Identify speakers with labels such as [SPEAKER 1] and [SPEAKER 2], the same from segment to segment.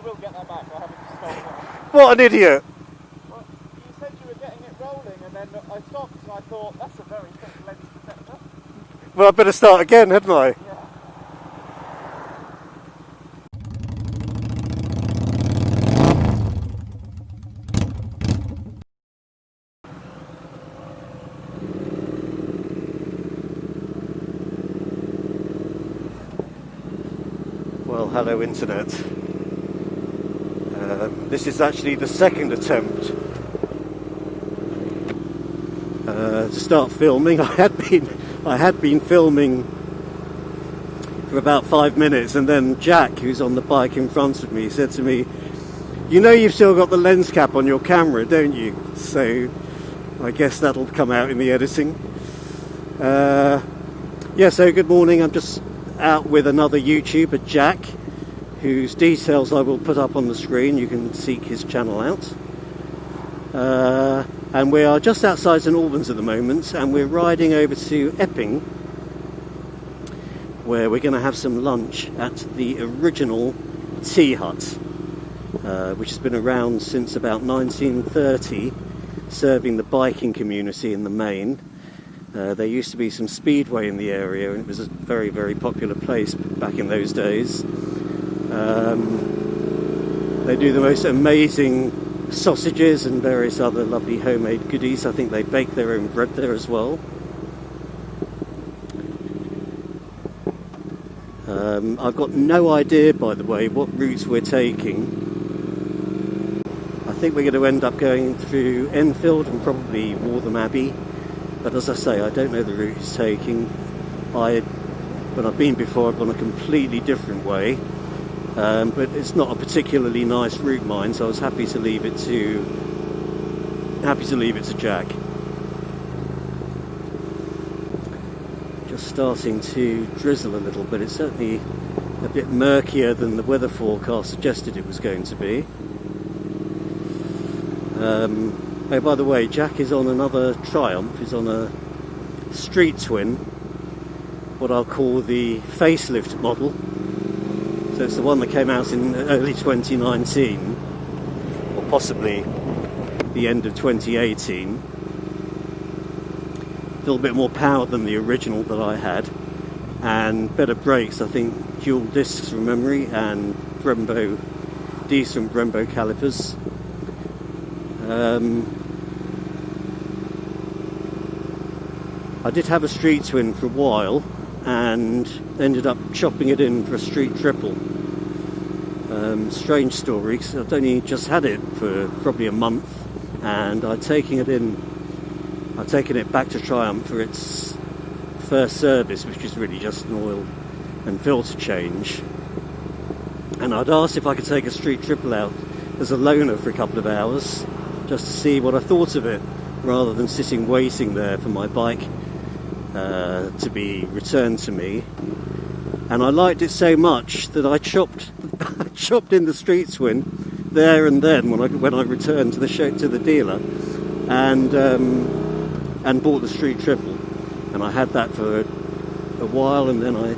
[SPEAKER 1] will get that back. I haven't stopped it.
[SPEAKER 2] What an idiot!
[SPEAKER 1] Well, you said you were getting it rolling, and then I stopped, and I thought that's a very thick lens protector.
[SPEAKER 2] Well, I better start again, hadn't I?
[SPEAKER 1] Yeah.
[SPEAKER 2] Well, hello internet. This is actually the second attempt to start filming. I had been filming for about 5 minutes, and then Jack, who's on the bike in front of me, said to me, "You know you've still got the lens cap on your camera, don't you?" So I guess that'll come out in the editing. Yeah, so good morning. I'm just out with another YouTuber, Jack, whose details I will put up on the screen. You can seek his channel out. And we are just outside St Albans at the moment, and we're riding over to Epping, where we're going to have some lunch at the original tea hut, which has been around since about 1930, serving the biking community in the main. There used to be some Speedway in the area, and it was a very, very popular place back in those days. They do the most amazing sausages and various other lovely homemade goodies. I think they bake their own bread there as well. I've got no idea, by the way, what routes we're taking. I think we're going to end up going through Enfield and probably Waltham Abbey. But as I say, I don't know the route it's taking. When I've been before, I've gone a completely different way. But it's not a particularly nice route, mine, so I was happy to leave it to Jack. Just starting to drizzle a little bit. It's certainly a bit murkier than the weather forecast suggested it was going to be. Oh, by the way, Jack is on another Triumph. He's on a Street Twin, what I'll call the facelift model. So it's the one that came out in early 2019, or possibly the end of 2018. A little bit more power than the original that I had, and better brakes. I think dual discs from memory, and decent Brembo calipers. I did have a Street Twin for a while and ended up chopping it in for a Street Triple. Strange story, because I'd only just had it for probably a month, and I'd taken it back to Triumph for its first service, which is really just an oil and filter change. And I'd asked if I could take a Street Triple out as a loaner for a couple of hours, just to see what I thought of it, rather than sitting waiting there for my bike to be returned to me. And I liked it so much that I chopped in the Street Twin there and then when I returned to the dealer, and bought the Street Triple. And I had that for a while, and then I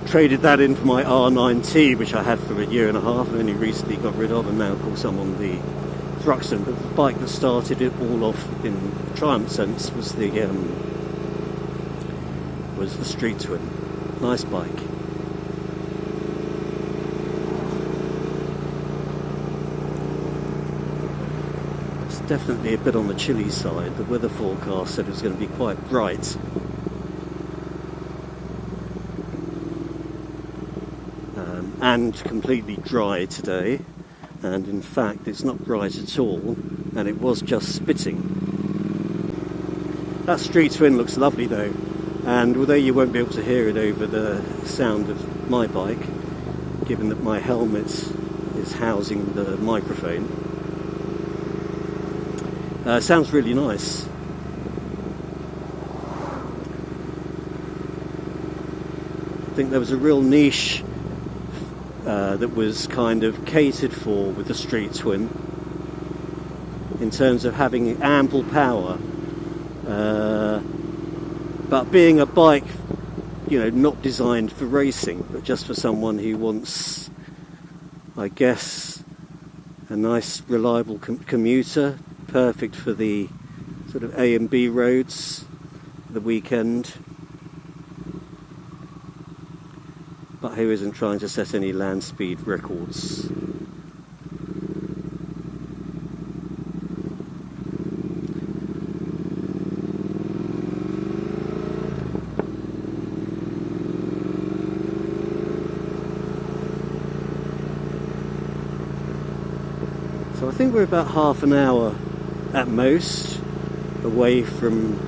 [SPEAKER 2] traded that in for my R9T, which I had for a year and a half and only recently got rid of, and now of course I'm on the Thruxton. But the bike that started it all off in Triumph sense was the Street Twin. Nice bike. It's definitely a bit on the chilly side. The weather forecast said it was going to be quite bright. And completely dry today, and in fact it's not bright at all, and it was just spitting. That Street Twin looks lovely though, and although you won't be able to hear it over the sound of my bike, given that my helmet is housing the microphone, sounds really nice. I think there was a real niche that was kind of catered for with the Street Twin, in terms of having ample power, but being a bike, not designed for racing, but just for someone who wants I guess a nice reliable commuter, perfect for the sort of A and B roads for the weekend. But who isn't trying to set any land speed records? So I think we're about half an hour at most away from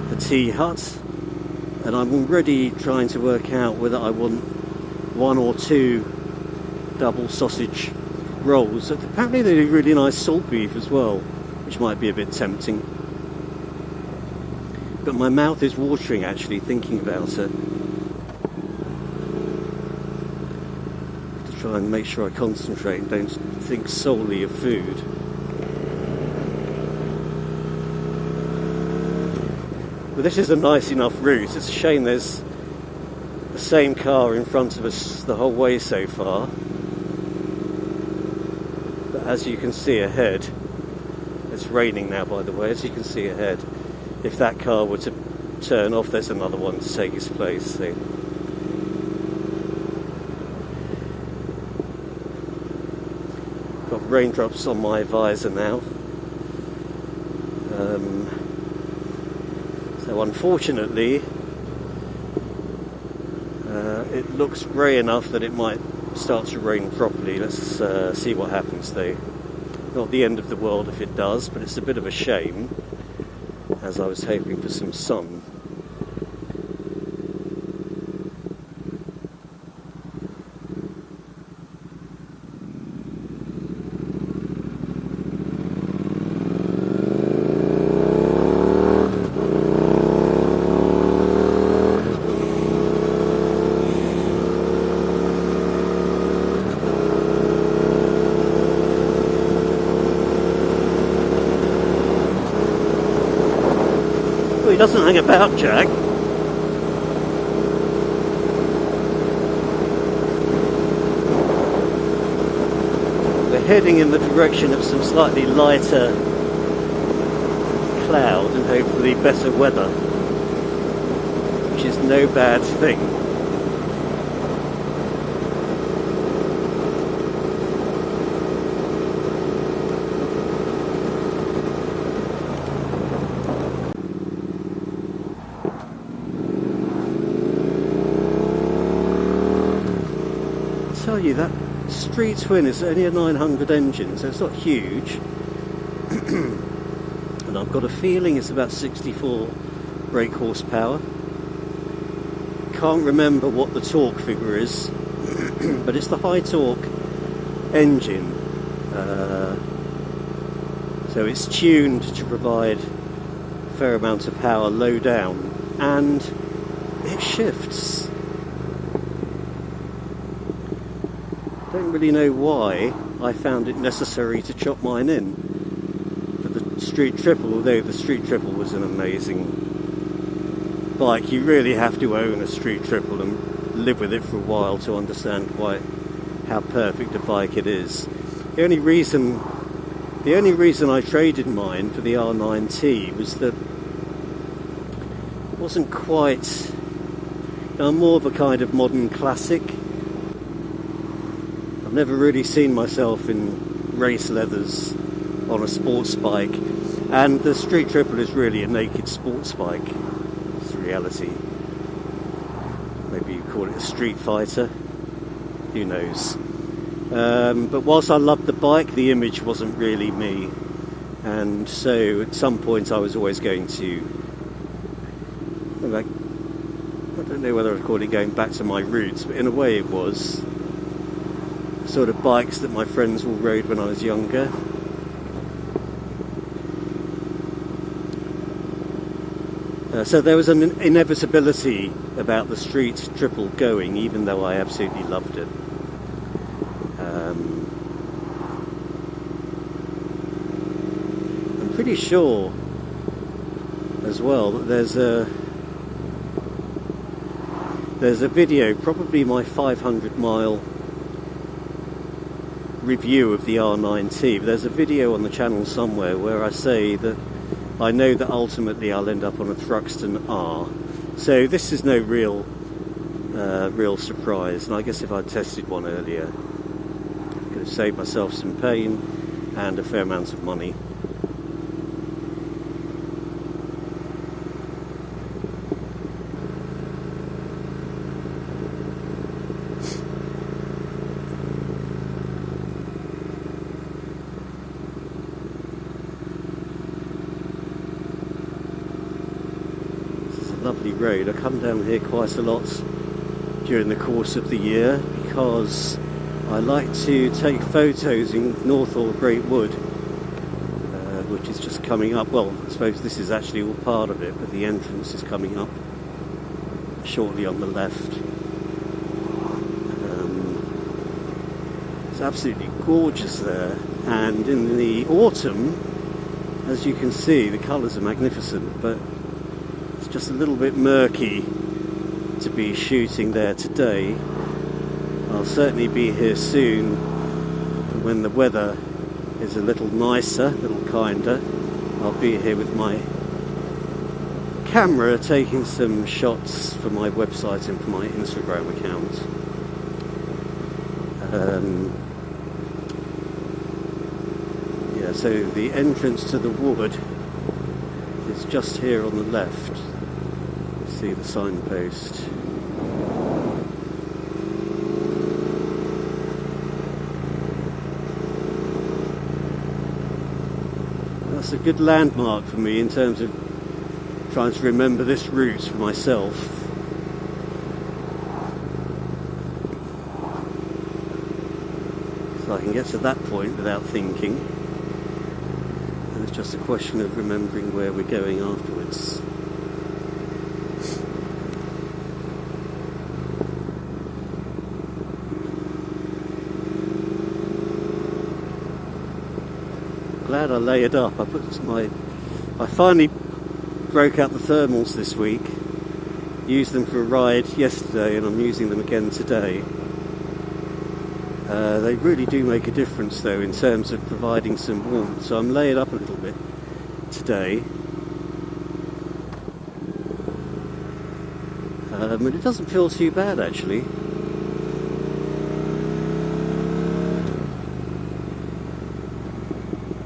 [SPEAKER 2] the tea hut, and I'm already trying to work out whether I want 1 or 2 double sausage rolls. Apparently they do really nice salt beef as well, which might be a bit tempting. But my mouth is watering actually thinking about it. Try and make sure I concentrate and don't think solely of food. But this is a nice enough route. It's a shame there's the same car in front of us the whole way so far. But as you can see ahead, it's raining now by the way, as you can see ahead, if that car were to turn off, there's another one to take its place. So got raindrops on my visor now. So unfortunately, it looks grey enough that it might start to rain properly. Let's see what happens though. Not the end of the world if it does, but it's a bit of a shame, as I was hoping for some sun. He doesn't hang about, Jack. We're heading in the direction of some slightly lighter cloud and hopefully better weather, which is no bad thing. Tell you that Street Twin is only a 900 engine, so it's not huge. And I've got a feeling it's about 64 brake horsepower. Can't remember what the torque figure is, but it's the high torque engine. So it's tuned to provide a fair amount of power low down, and it shifts. Don't really know why I found it necessary to chop mine in for the Street Triple, although the Street Triple was an amazing bike. You really have to own a Street Triple and live with it for a while to understand quite how perfect a bike it is. The only reason I traded mine for the R9T was that it wasn't quite... I'm more of a kind of modern classic. I've never really seen myself in race leathers on a sports bike, and the Street Triple is really a naked sports bike. It's the reality. Maybe you call it a street fighter, who knows. But whilst I loved the bike, the image wasn't really me, and so at some point I was always going to, I don't know whether I'd call it going back to my roots, but in a way it was. Sort of bikes that my friends all rode when I was younger. So there was an inevitability about the Street Triple going, even though I absolutely loved it. I'm pretty sure as well that there's a... There's a video, probably my 500-mile review of the R9T, but there's a video on the channel somewhere where I say that I know that ultimately I'll end up on a Thruxton R. So this is no real surprise, and I guess if I'd tested one earlier, I could have saved myself some pain and a fair amount of money. Lovely road. I come down here quite a lot during the course of the year because I like to take photos in Northall Great Wood, which is just coming up. Well, I suppose this is actually all part of it, but the entrance is coming up shortly on the left. It's absolutely gorgeous there, and in the autumn, as you can see, the colours are magnificent, but just a little bit murky to be shooting there today. I'll certainly be here soon when the weather is a little nicer, a little kinder. I'll be here with my camera taking some shots for my website and for my Instagram account. Yeah, so the entrance to the wood is just here on the left. See the signpost. That's a good landmark for me in terms of trying to remember this route for myself. So I can get to that point without thinking. And it's just a question of remembering where we're going afterwards. Glad I layered up. I finally broke out the thermals this week, used them for a ride yesterday, and I'm using them again today. They really do make a difference though in terms of providing some warmth, so I'm layered up a little bit today. But it doesn't feel too bad actually.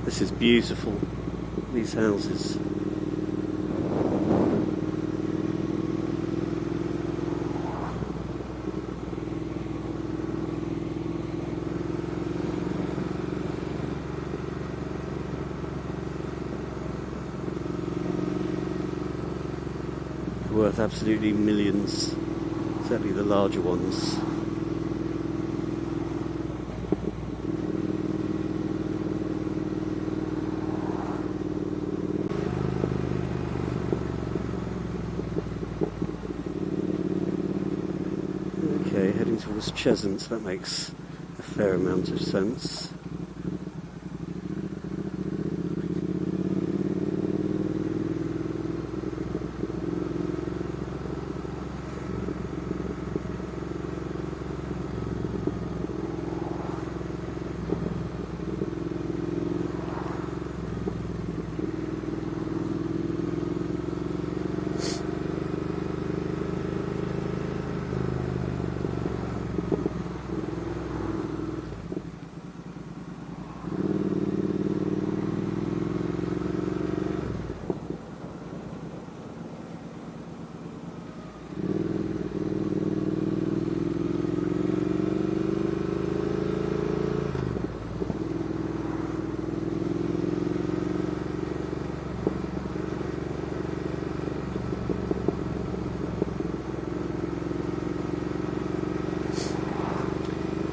[SPEAKER 2] This is beautiful, these houses. Worth absolutely millions, certainly the larger ones. Okay, heading towards Cheshunt, that makes a fair amount of sense.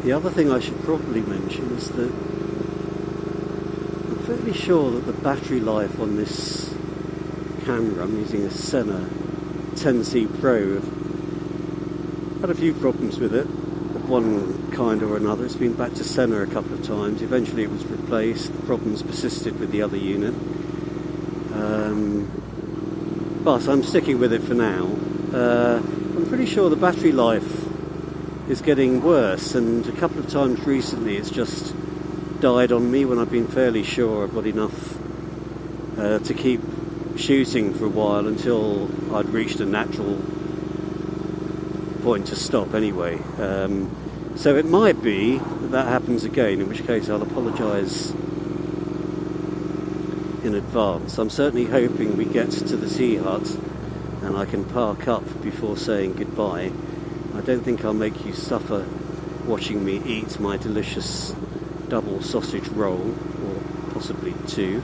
[SPEAKER 2] The other thing I should probably mention is that I'm fairly sure that the battery life on this camera, I'm using a Sena 10C Pro, I've had a few problems with it, of one kind or another. It's been back to Sena a couple of times. Eventually it was replaced. The problems persisted with the other unit. But I'm sticking with it for now. I'm pretty sure the battery life is getting worse, and a couple of times recently it's just died on me when I've been fairly sure I've got enough to keep shooting for a while until I'd reached a natural point to stop anyway. So it might be that happens again, in which case I'll apologise in advance. I'm certainly hoping we get to the tea hut and I can park up before saying goodbye. I don't think I'll make you suffer watching me eat my delicious double sausage roll, or possibly two.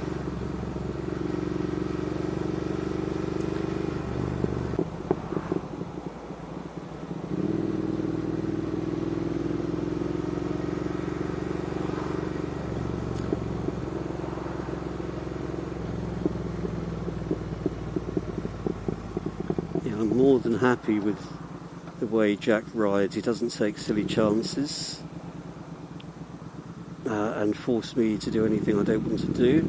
[SPEAKER 2] I'm more than happy with the way Jack rides. He doesn't take silly chances and force me to do anything I don't want to do.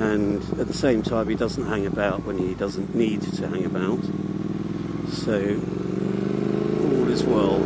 [SPEAKER 2] And at the same time, he doesn't hang about when he doesn't need to hang about. So all is well.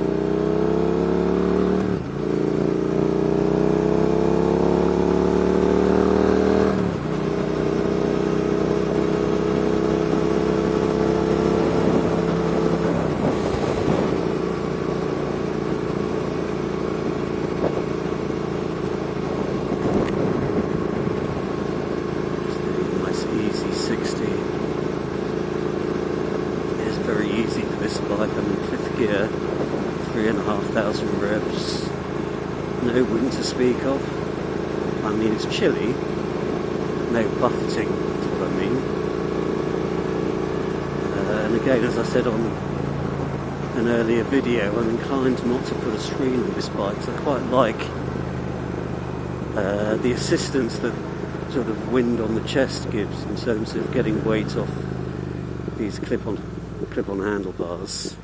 [SPEAKER 2] Bike. I'm in 5th gear, 3,500 reps, no wind to speak of. I mean, it's chilly, no buffeting is what I mean. And again, as I said on an earlier video, I'm inclined not to put a screen on this bike, because I quite like the assistance that sort of wind on the chest gives in terms of getting weight off these clip-on handlebars,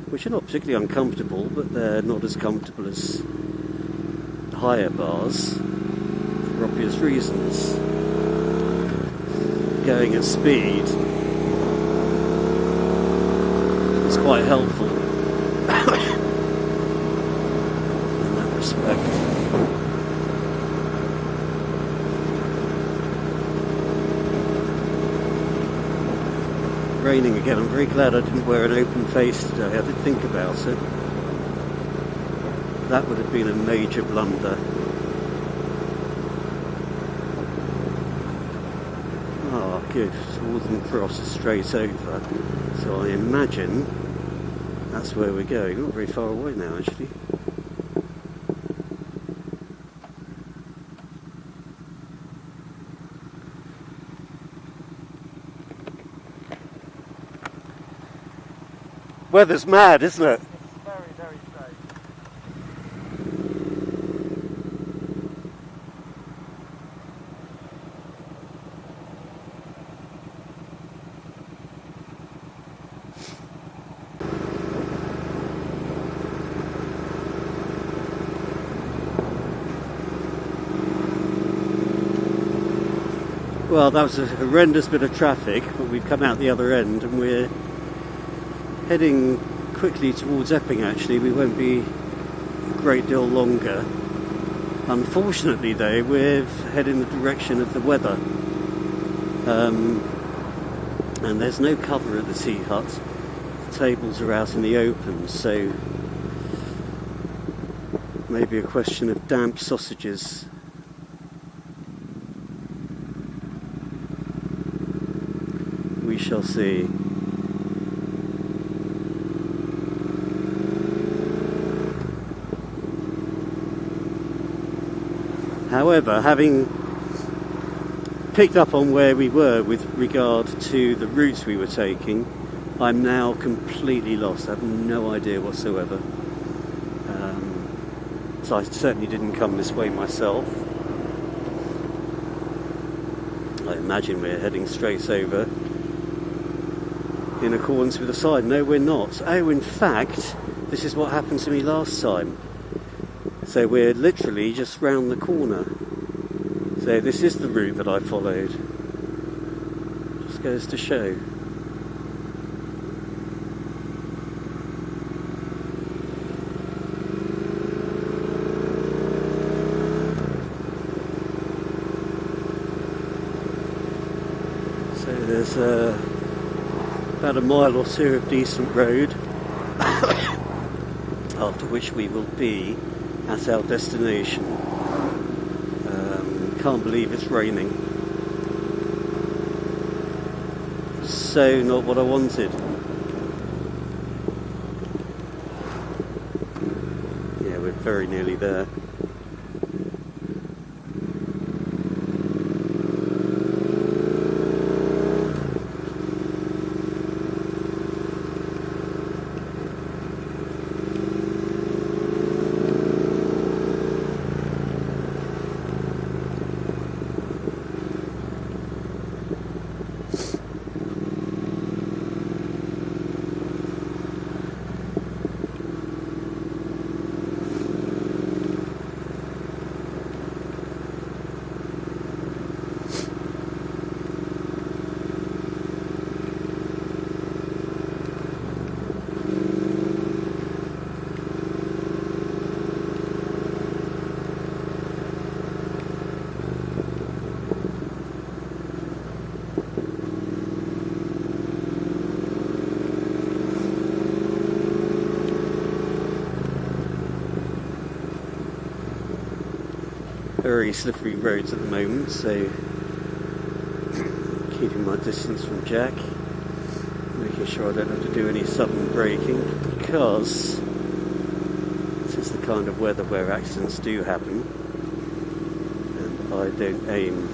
[SPEAKER 2] which are not particularly uncomfortable, but they're not as comfortable as the higher bars for obvious reasons. Going at speed is quite helpful in that respect. Raining again. I'm very glad I didn't wear an open face today. I did think about it. That would have been a major blunder. Ah, good. Northern Cross is straight over. So I imagine that's where we're going. Not very far away now, actually. Weather's mad, isn't it?
[SPEAKER 1] It's very, very strange.
[SPEAKER 2] Well, that was a horrendous bit of traffic, but we've come out the other end and we're heading quickly towards Epping. Actually, we won't be a great deal longer. Unfortunately though, we're heading the direction of the weather, and there's no cover at the tea hut. The tables are out in the open, so maybe a question of damp sausages. We shall see. However, having picked up on where we were with regard to the routes we were taking, I'm now completely lost. I have no idea whatsoever. So I certainly didn't come this way myself. I imagine we're heading straight over in accordance with the sign. No, we're not. Oh, in fact, this is what happened to me last time. So we're literally just round the corner. So this is the route that I followed. Just goes to show. So there's about a mile or so of decent road, after which we will be at our destination. Can't believe it's raining. So not what I wanted. Yeah, we're very nearly there. Very slippery roads at the moment, so keeping my distance from Jack, making sure I don't have to do any sudden braking, because this is the kind of weather where accidents do happen, and I don't aim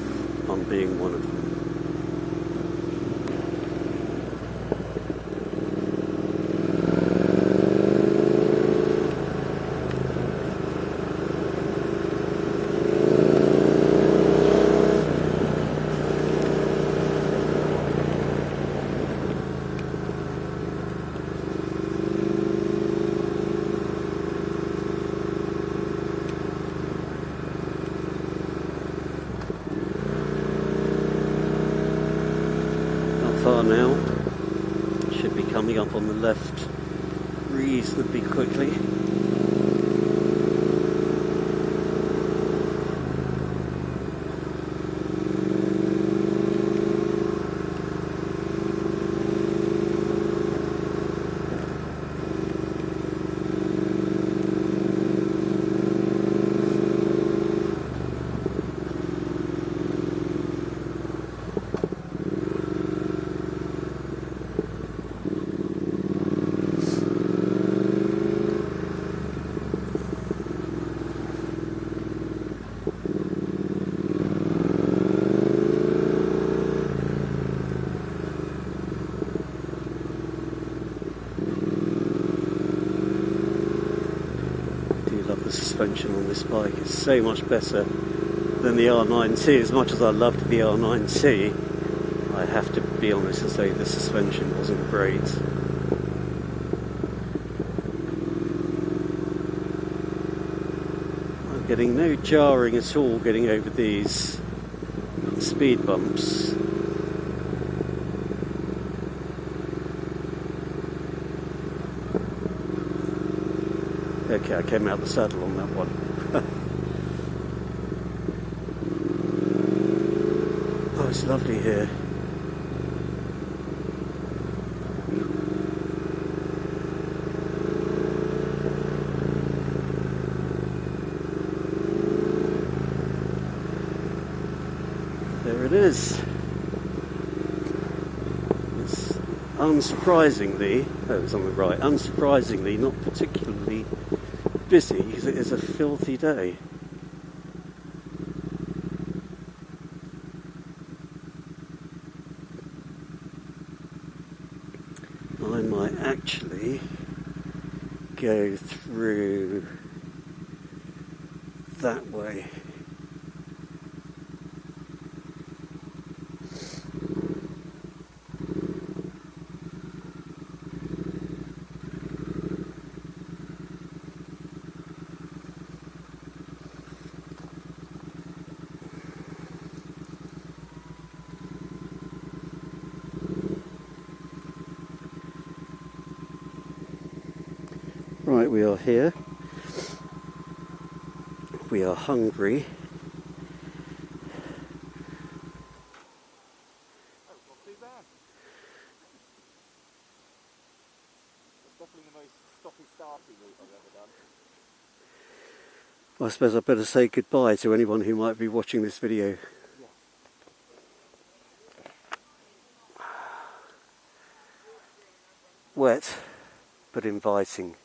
[SPEAKER 2] on being one of them. Far now, should be coming up on the left reasonably quickly. Suspension on this bike is so much better than the R9T. As much as I loved the R9T, I have to be honest and say the suspension wasn't great. I'm getting no jarring at all getting over these speed bumps. Okay, I came out the saddle on that one. Oh, it's lovely here. There it is. It's unsurprisingly, it's on the right, unsurprisingly not particularly busy because it is a filthy day. I might actually go through that way. Right, we are here. We are hungry.
[SPEAKER 1] Oh, not too bad. It's definitely the most stoppy-starty route I've ever done.
[SPEAKER 2] I suppose I better say goodbye to anyone who might be watching this video.
[SPEAKER 1] Yeah.
[SPEAKER 2] Wet, but inviting.